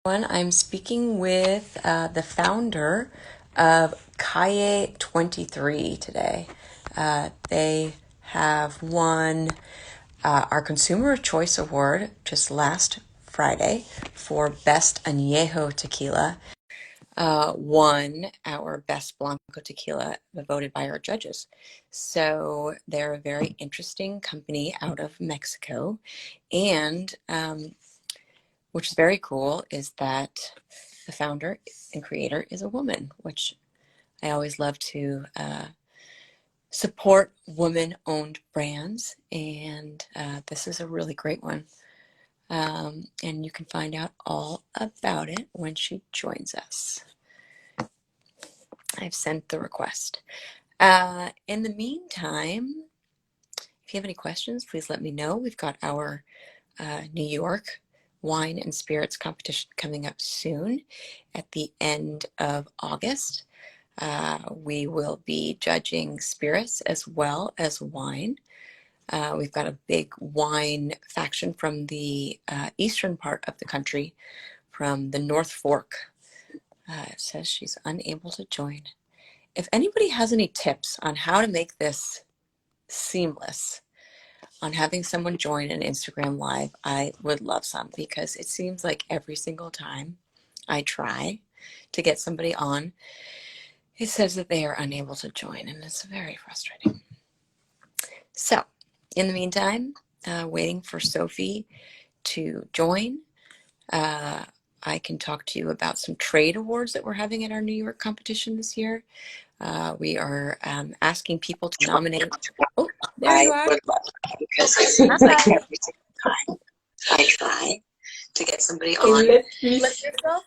I'm speaking with the founder of Kaye 23 today. They have won our Consumer Choice Award just last Friday for Best Añejo Tequila. Won our Best Blanco Tequila voted by our judges. So they're a very interesting company out of Mexico. And which is very cool, is that the founder and creator is a woman, which I always love to support woman-owned brands, and this is a really great one. And you can find out all about it when she joins us. I've sent the request. In the meantime, if you have any questions, please let me know. We've got our New York wine and spirits competition coming up soon at the end of August. We will be judging spirits as well as wine. We've got a big wine faction from the eastern part of the country, from the North Fork. It says she's unable to join. If anybody has any tips on how to make this seamless, on having someone join an Instagram Live, I would love some, because it seems like every single time I try to get somebody on, it says that they are unable to join, and it's very frustrating. So, in the meantime, waiting for Sophie to join. I can talk to you about some trade awards that we're having at our New York competition this year. We are asking people to nominate. Oh, there you are. Because it seems like every single time I try to get somebody on. Let yourself.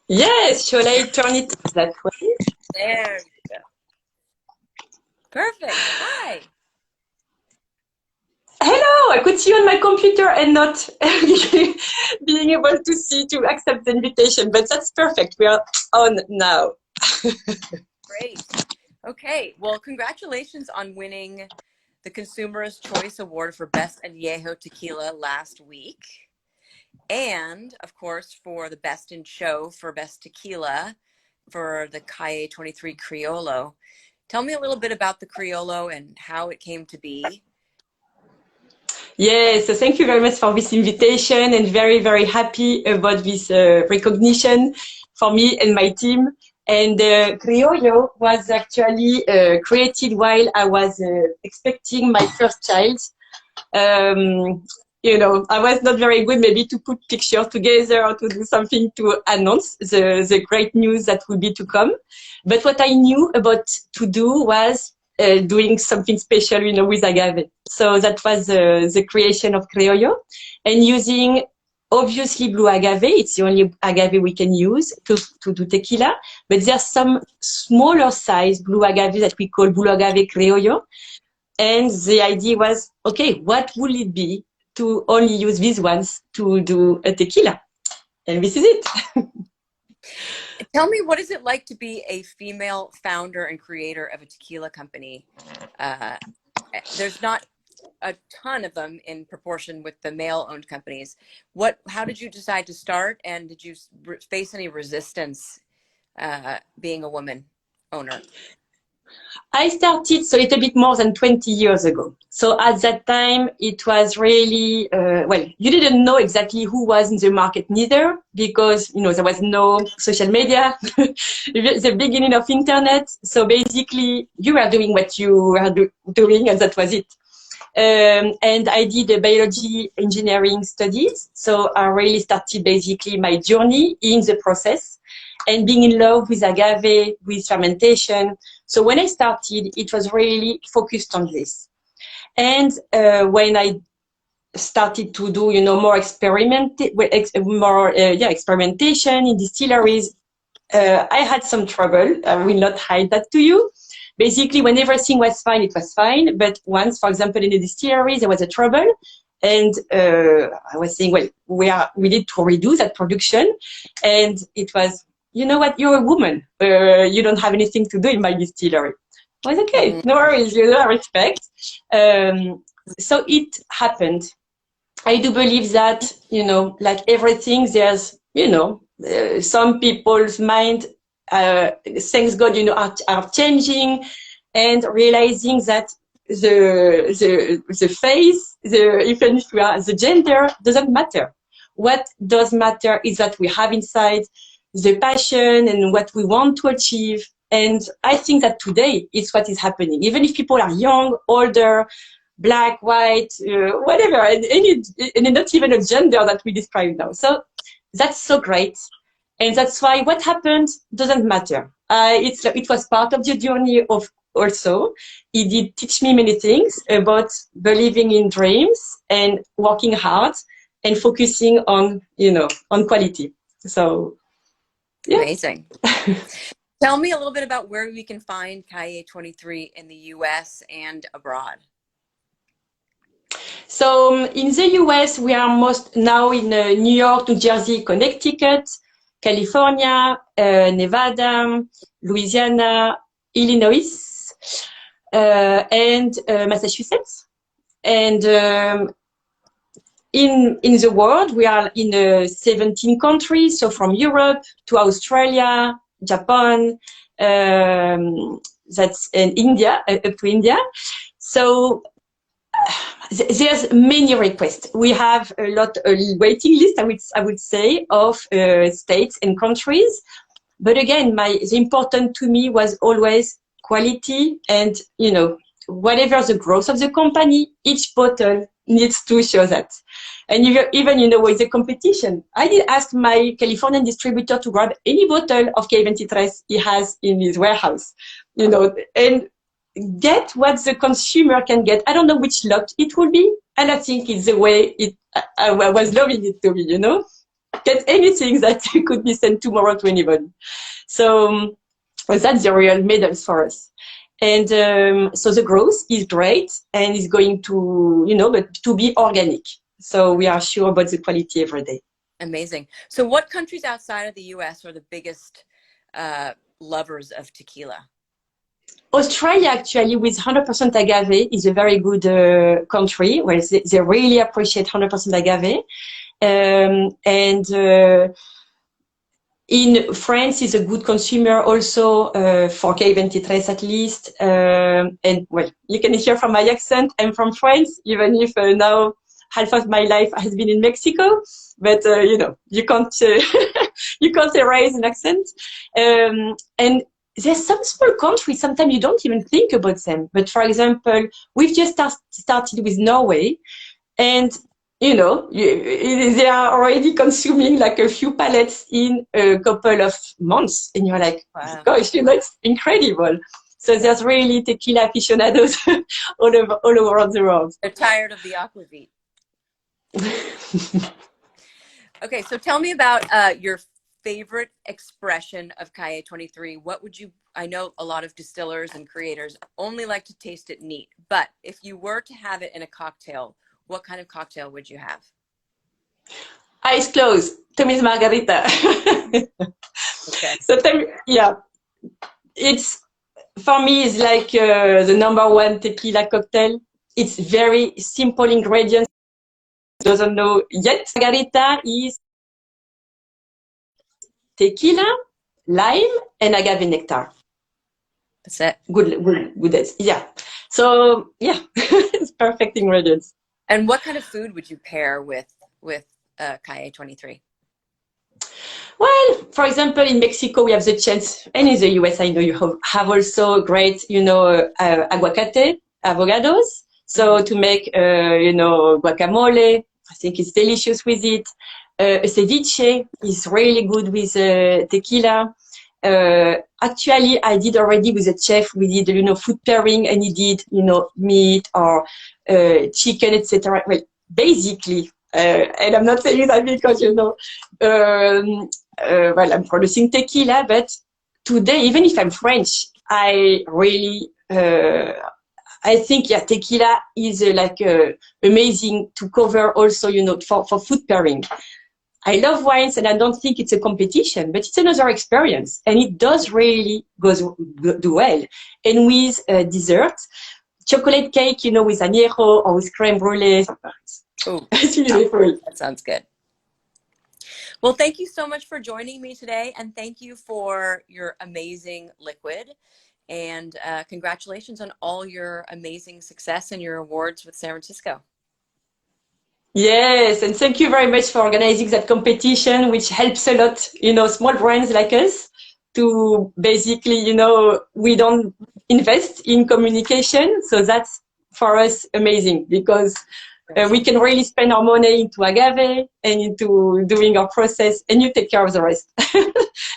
Yes, shall I turn it that way? There you go. Perfect. Hi. Hello, I could see you on my computer and not being able to accept the invitation, but that's perfect. We are on now. Great. Okay. Well, congratulations on winning the Consumer's Choice Award for Best Añejo Tequila last week. And, of course, for the Best in Show for Best Tequila for the Kaye 23 Criollo. Tell me a little bit about the Criollo and how it came to be. Yes, so thank you very much for this invitation, and very, very happy about this recognition for me and my team. And Criollo was actually created while I was expecting my first child. You know, I was not very good maybe to put pictures together or to do something to announce the great news that would be to come. But what I knew about to do was doing something special, you know, with agave. So that was the creation of Criollo, and using obviously blue agave. It's the only agave we can use to do tequila, but there's some smaller size blue agave that we call blue agave Criollo. And the idea was, okay, what would it be to only use these ones to do a tequila? And this is it. Tell me, what is it like to be a female founder and creator of a tequila company? There's not a ton of them in proportion with the male-owned companies. How did you decide to start, and did you face any resistance being a woman owner? I started so a little bit more than 20 years ago. So at that time, it was really, well, you didn't know exactly who was in the market neither, because, you know, there was no social media, the beginning of internet. So basically, you were doing what you were doing, and that was it. And I did biology engineering studies. So I really started basically my journey in the process and being in love with agave, with fermentation. So when I started, it was really focused on this. And when I started to do, you know, more experimentation in distilleries, I had some trouble. I will not hide that to you. Basically, when everything was fine, it was fine. But once, for example, in the distillery, there was a trouble. And I was saying, well, we need to redo that production. And it was, you know what, you're a woman. You don't have anything to do in my distillery. I was okay, no worries, you know, I respect. So it happened. I do believe that you know, like everything, there's, you know, some people's mind, thanks God, you know, are changing and realizing that the face, even if we are the gender, doesn't matter. What does matter is that we have inside the passion and what we want to achieve. And I think that today it's what is happening. Even if people are young, older, black, white, whatever, and not even a gender that we describe now. So that's so great. And that's why what happened doesn't matter. It was part of the journey of also. It did teach me many things about believing in dreams and working hard and focusing on, you know, on quality. So, yeah. Amazing. Tell me a little bit about where we can find Cahier 23 in the US and abroad. So in the US, we are most now in New York, New Jersey, Connecticut, California, Nevada, Louisiana, Illinois, and Massachusetts. And in the world, we are in 17 countries. So from Europe to Australia, Japan, that's in India, up to India. So there's many requests. We have a waiting list, I would say, of states and countries. But again, the important to me was always quality and, you know, whatever the growth of the company, each bottle needs to show that. And even, you know, with the competition, I did ask my Californian distributor to grab any bottle of K23 he has in his warehouse, you know, and get what the consumer can get. I don't know which lot it will be, and I think it's the way I was loving it to me, you know, get anything that could be sent tomorrow to anybody. So that's the real medals for us. And so the growth is great and is going to, you know, but to be organic. So we are sure about the quality every day. Amazing. So what countries outside of the US are the biggest lovers of tequila? Australia, actually, with 100% agave, is a very good country where they really appreciate 100% agave. In France is a good consumer also for K23 at least. And well, you can hear from my accent, I'm from France, even if now half of my life has been in Mexico. But you know, you can't you can't erase an accent. And there's some small countries, sometimes you don't even think about them. But for example, we've just started with Norway, and you know, they are already consuming like a few pallets in a couple of months. And you're like, wow. Gosh, you know, it's incredible. So there's really tequila aficionados all over the world. They're tired of the aquavit. Okay, so tell me about your favorite expression of Cahier 23. What would you, I know a lot of distillers and creators only like to taste it neat, but if you were to have it in a cocktail, what kind of cocktail would you have? Eyes closed. Tommy's Margarita. Okay. So, yeah, it's, for me, it's like the #1 tequila cocktail. It's very simple ingredients. Doesn't know yet. Margarita is tequila, lime, and agave nectar. That's it. Good. Yeah. So yeah, it's perfect ingredients. And what kind of food would you pair with Cahier 23? Well, for example, in Mexico, we have the chance, and in the US, I know you have also great, you know, aguacate, avocados. So to make, you know, guacamole, I think it's delicious with it. Ceviche is really good with tequila. Actually, I did already with a chef. We did, you know, food pairing, and he did, you know, meat or chicken, etc. Well, basically, and I'm not saying that because, you know, well, I'm producing tequila, but today, even if I'm French, I really, I think, yeah, tequila is like amazing to cover also, you know, for food pairing. I love wines, and I don't think it's a competition, but it's another experience, and it does really do well. And with dessert, chocolate cake, you know, with añejo or with crème brûlée. Oh, it's beautiful. That sounds good. Well, thank you so much for joining me today, and thank you for your amazing liquid. And congratulations on all your amazing success and your awards with San Francisco. Yes, and thank you very much for organizing that competition, which helps a lot, small brands like us to basically, we don't invest in communication. So that's for us amazing because we can really spend our money into agave and into doing our process, and you take care of the rest.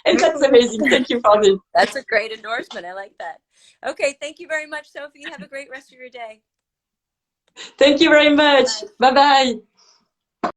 And that's amazing. Thank you for this. That's a great endorsement. I like that. Okay, thank you very much, Sophie. Have a great rest of your day. Thank you very much. Bye. Bye bye.